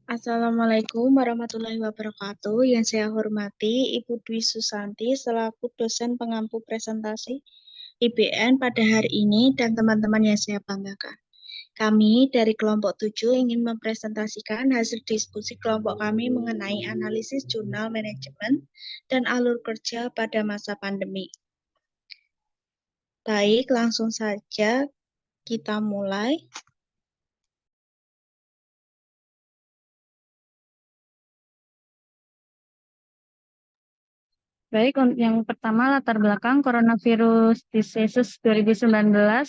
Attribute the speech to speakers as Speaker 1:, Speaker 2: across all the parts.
Speaker 1: Assalamualaikum warahmatullahi wabarakatuh. Yang saya hormati Ibu Dwi Susanti selaku dosen pengampu presentasi IBN pada hari ini dan teman-teman yang saya banggakan. Kami dari kelompok 7 ingin mempresentasikan hasil diskusi kelompok kami mengenai analisis jurnal manajemen dan alur kerja pada masa pandemi. Baik, langsung saja kita mulai.
Speaker 2: Baik, yang pertama latar belakang coronavirus diseases 2019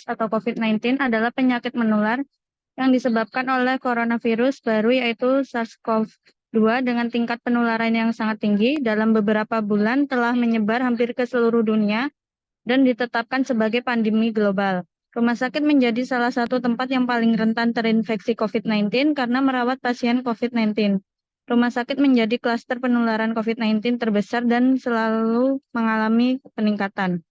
Speaker 2: atau COVID-19 adalah penyakit menular yang disebabkan oleh coronavirus baru yaitu SARS-CoV-2 dengan tingkat penularan yang sangat tinggi dalam beberapa bulan telah menyebar hampir ke seluruh dunia dan ditetapkan sebagai pandemi global. Rumah sakit menjadi salah satu tempat yang paling rentan terinfeksi COVID-19 karena merawat pasien COVID-19. Rumah sakit menjadi klaster penularan COVID-19 terbesar dan selalu mengalami peningkatan.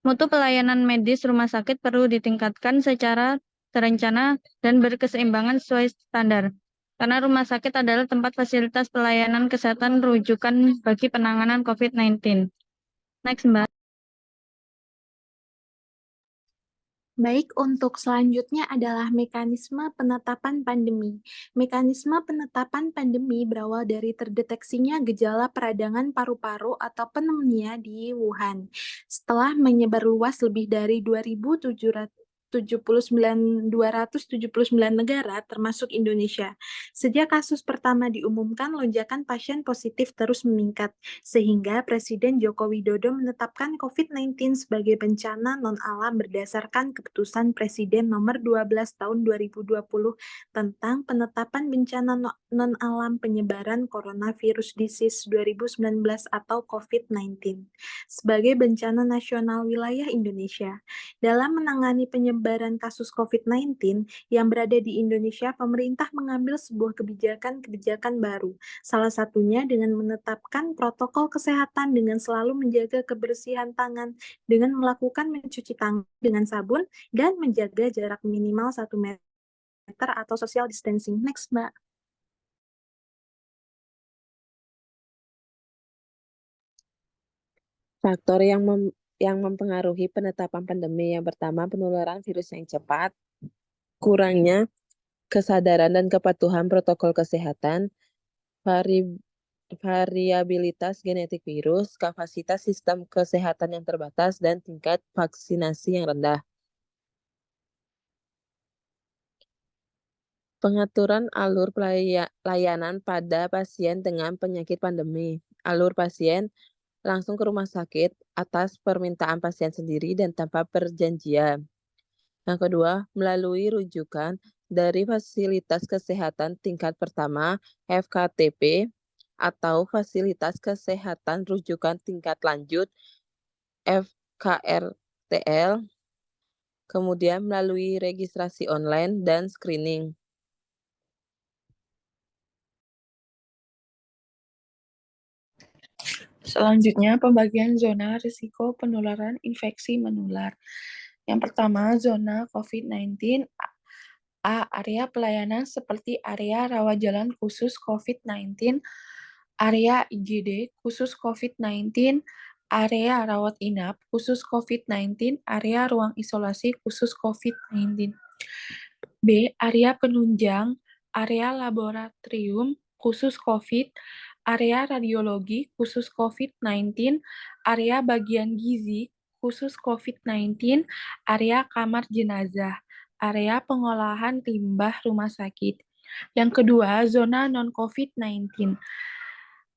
Speaker 2: Mutu pelayanan medis rumah sakit perlu ditingkatkan secara terencana dan berkeseimbangan sesuai standar. Karena rumah sakit adalah tempat fasilitas pelayanan kesehatan rujukan bagi penanganan COVID-19. Next, Mbak.
Speaker 3: Baik, untuk selanjutnya adalah mekanisme penetapan pandemi. Mekanisme penetapan pandemi berawal dari terdeteksinya gejala peradangan paru-paru atau pneumonia di Wuhan. Setelah menyebar luas lebih dari 279 negara termasuk Indonesia. Sejak kasus pertama diumumkan, lonjakan pasien positif terus meningkat, sehingga Presiden Joko Widodo menetapkan COVID-19 sebagai bencana non-alam berdasarkan keputusan Presiden nomor 12 tahun 2020 tentang penetapan bencana non-alam penyebaran coronavirus disease 2019 atau COVID-19 sebagai bencana nasional wilayah Indonesia. Dalam menangani penyebaran kasus COVID-19 yang berada di Indonesia, pemerintah mengambil sebuah kebijakan-kebijakan baru. Salah satunya dengan menetapkan protokol kesehatan dengan selalu menjaga kebersihan tangan, dengan melakukan mencuci tangan dengan sabun, dan menjaga jarak minimal 1 meter atau social distancing. Next, Mbak.
Speaker 4: Faktor yang mempengaruhi penetapan pandemi yang pertama penularan virus yang cepat, kurangnya kesadaran dan kepatuhan protokol kesehatan, variabilitas genetik virus, kapasitas sistem kesehatan yang terbatas, dan tingkat vaksinasi yang rendah. Pengaturan alur layanan pada pasien dengan penyakit pandemi. Alur pasien langsung ke rumah sakit atas permintaan pasien sendiri dan tanpa perjanjian. Yang kedua, melalui rujukan dari fasilitas kesehatan tingkat pertama FKTP atau fasilitas kesehatan rujukan tingkat lanjut FKRTL, kemudian melalui registrasi online dan screening.
Speaker 5: Selanjutnya, pembagian zona risiko penularan infeksi menular. Yang pertama, zona COVID-19. A. Area pelayanan seperti area rawat jalan khusus COVID-19, area IGD khusus COVID-19, area rawat inap khusus COVID-19, area ruang isolasi khusus COVID-19. B. Area penunjang, area laboratorium khusus COVID, area radiologi khusus COVID-19, area bagian gizi khusus COVID-19, area kamar jenazah, area pengolahan limbah rumah sakit. Yang kedua, zona non-COVID-19.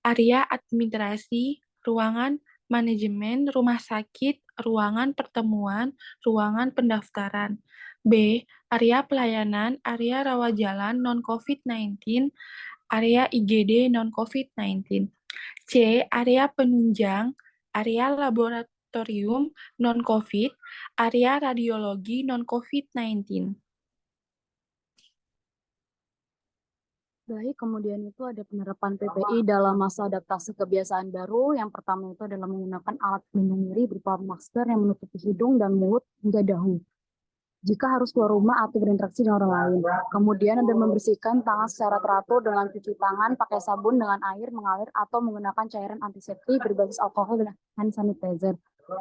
Speaker 5: Area administrasi, ruangan manajemen rumah sakit, ruangan pertemuan, ruangan pendaftaran. B. Area pelayanan, area rawat jalan non-COVID-19, area IGD non-COVID-19. C. Area penunjang, area laboratorium non-COVID, area radiologi non-COVID-19.
Speaker 2: Baik, kemudian itu ada penerapan PPI dalam masa adaptasi kebiasaan baru. Yang pertama itu adalah menggunakan alat pelindung diri berupa masker yang menutupi hidung dan mulut hingga dahi.
Speaker 6: jika harus keluar rumah atau berinteraksi dengan orang lain. Kemudian dan membersihkan tangan secara teratur dengan cuci tangan pakai sabun dengan air mengalir atau menggunakan cairan antiseptik berbasis alkohol dan hand sanitizer.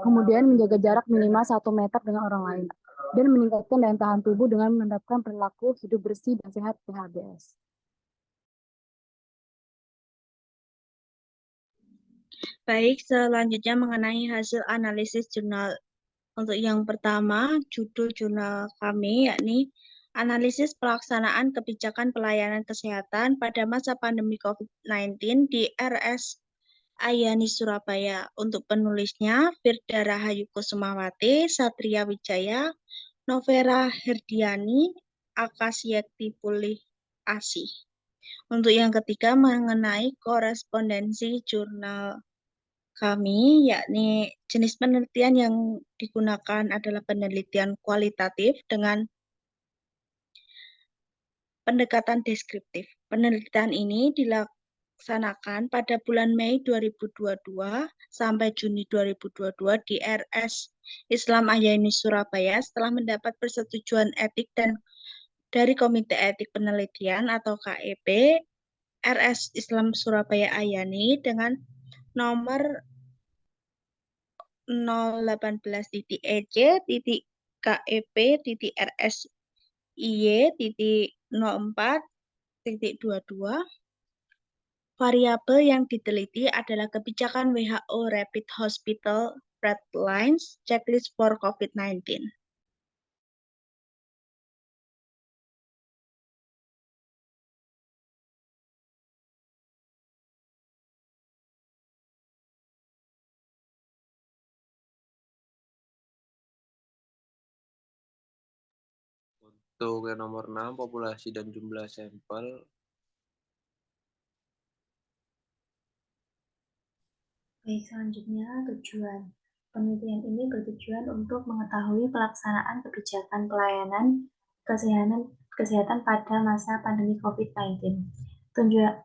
Speaker 6: Kemudian menjaga jarak minimal 1 meter dengan orang lain. Dan meningkatkan daya tahan tubuh dengan menerapkan perilaku hidup bersih dan sehat PHBS.
Speaker 1: Baik, selanjutnya mengenai hasil analisis jurnal. Untuk yang pertama, judul jurnal kami yakni Analisis Pelaksanaan Kebijakan Pelayanan Kesehatan pada Masa Pandemi COVID-19 di RS Ayani Surabaya. Untuk penulisnya, Firda Rahayu Kusumawati, Satria Wijaya, Novera Herdiani, Akasyekti Pulih Asih. Untuk yang ketiga, mengenai korespondensi jurnal kami, yakni jenis penelitian yang digunakan adalah penelitian kualitatif dengan pendekatan deskriptif. Penelitian ini dilaksanakan pada bulan Mei 2022 sampai Juni 2022 di RS Islam Ayani Surabaya setelah mendapat persetujuan etik dan dari Komite Etik Penelitian atau KEP RS Islam Surabaya Ayani dengan nomor 018-EC.KEP.RSIY.04.22. Variabel yang diteliti adalah kebijakan WHO Rapid Hospital Red Lines Checklist for COVID-19.
Speaker 7: Untuk yang nomor 6, populasi dan jumlah sampel.
Speaker 8: Baik, selanjutnya tujuan. Penelitian ini bertujuan untuk mengetahui pelaksanaan kebijakan pelayanan kesehatan pada masa pandemi COVID-19.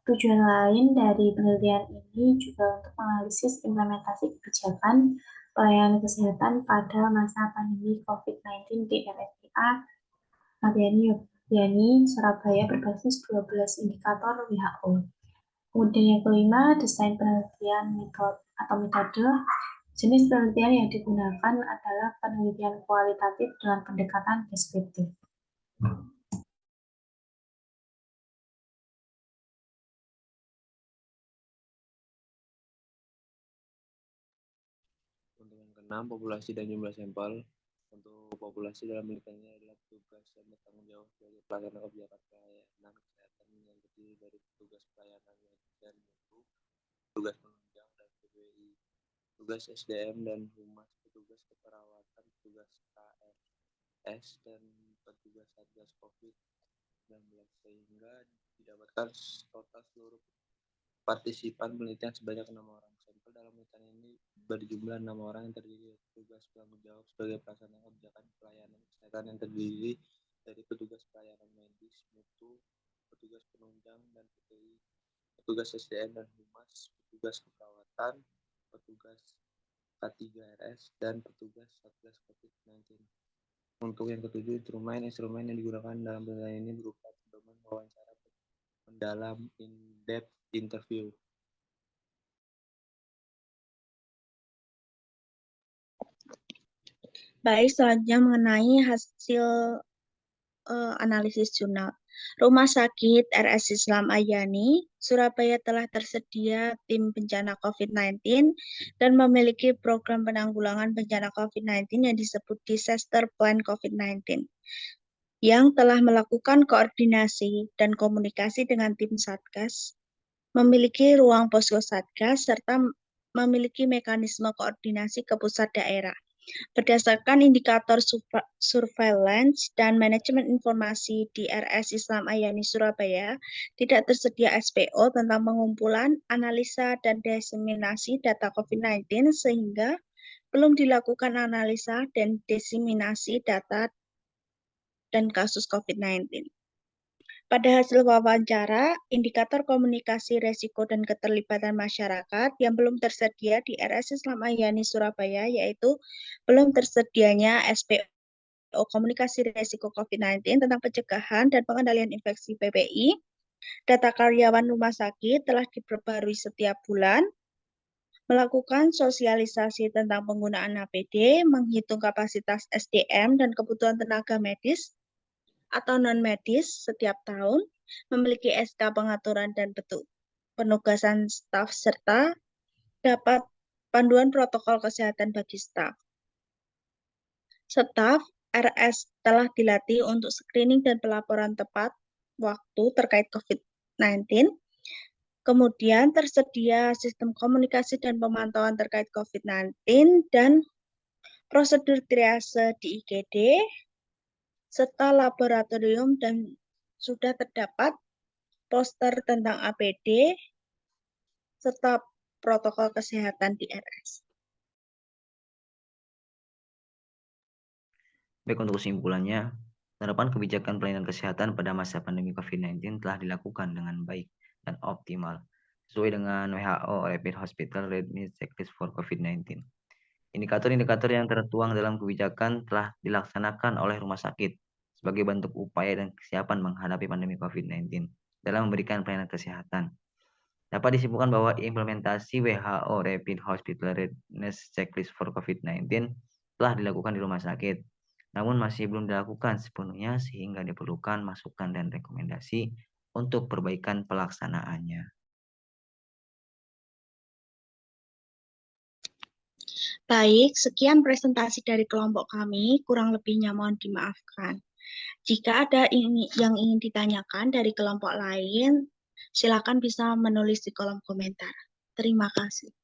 Speaker 8: Tujuan lain dari penelitian ini juga untuk menganalisis implementasi kebijakan pelayanan kesehatan pada masa pandemi COVID-19 di RSIA Ayani Surabaya berbasis 12 indikator WHO. Kemudian yang kelima, desain penelitian metode. Jenis penelitian yang digunakan adalah penelitian kualitatif dengan pendekatan deskriptif.
Speaker 7: Untuk yang keenam, populasi dan jumlah sampel. Untuk populasi dalam penelitiannya adalah petugas yang bertanggung jawab sebagai pelaksana kebijakan pelayanan kesehatan yang terdiri dari petugas pelayanan medis dan mutu, petugas penunjang dan PBI, petugas SDM dan humas, petugas keperawatan, petugas KRS dan petugas Satgas COVID-19, sehingga didapatkan total seluruh partisipan penelitian sebanyak 6 orang. Sampel dalam penelitian ini berjumlah 6 orang yang terdiri dari petugas penanggung jawab sebagai pelaksana kebijakan pelayanan kesehatan yang terdiri dari petugas pelayanan medis, mutu, petugas penunjang dan PPI, petugas SDM dan humas, petugas keperawatan, petugas K3RS, dan petugas Satgas COVID-19. Untuk yang ketujuh, instrumen yang digunakan dalam penelitian ini berupa pedoman wawancara mendalam in-depth interview.
Speaker 1: Baik, selanjutnya mengenai hasil analisis jurnal. Rumah Sakit RS Islam Ayani Surabaya telah tersedia tim bencana COVID-19 dan memiliki program penanggulangan bencana COVID-19 yang disebut Disaster Plan COVID-19 yang telah melakukan koordinasi dan komunikasi dengan tim Satgas, memiliki ruang posko Satgas, serta memiliki mekanisme koordinasi ke pusat daerah. Berdasarkan indikator surveillance dan manajemen informasi di RS Islam Ayani Surabaya, tidak tersedia SPO tentang pengumpulan, analisa, dan diseminasi data COVID-19 sehingga belum dilakukan analisa dan diseminasi data dan kasus COVID-19. Pada hasil wawancara, indikator komunikasi resiko dan keterlibatan masyarakat yang belum tersedia di RS Islam Ayani Surabaya yaitu belum tersedianya SPO WHO Komunikasi Risiko COVID-19 tentang pencegahan dan pengendalian infeksi PPI, data karyawan rumah sakit telah diperbarui setiap bulan, melakukan sosialisasi tentang penggunaan APD, menghitung kapasitas SDM dan kebutuhan tenaga medis atau non-medis setiap tahun, memiliki SK pengaturan dan penugasan staf, serta dapat panduan protokol kesehatan bagi staf. Staf RS telah dilatih untuk screening dan pelaporan tepat waktu terkait COVID-19. Kemudian tersedia sistem komunikasi dan pemantauan terkait COVID-19 dan prosedur triase di IGD, serta laboratorium, dan sudah terdapat poster tentang APD serta protokol kesehatan di RS.
Speaker 9: Baik, untuk kesimpulannya, penerapan kebijakan pelayanan kesehatan pada masa pandemi COVID-19 telah dilakukan dengan baik dan optimal, sesuai dengan WHO Rapid Hospital Readiness Checklist for COVID-19. Indikator-indikator yang tertuang dalam kebijakan telah dilaksanakan oleh rumah sakit sebagai bentuk upaya dan kesiapan menghadapi pandemi COVID-19 dalam memberikan pelayanan kesehatan. Dapat disimpulkan bahwa implementasi WHO Rapid Hospital Readiness Checklist for COVID-19 telah dilakukan di rumah sakit, namun masih belum dilakukan sepenuhnya sehingga diperlukan masukan dan rekomendasi untuk perbaikan pelaksanaannya.
Speaker 1: Baik, sekian presentasi dari kelompok kami, kurang lebihnya mohon dimaafkan. Jika ada yang ingin ditanyakan dari kelompok lain, silakan bisa menulis di kolom komentar. Terima kasih.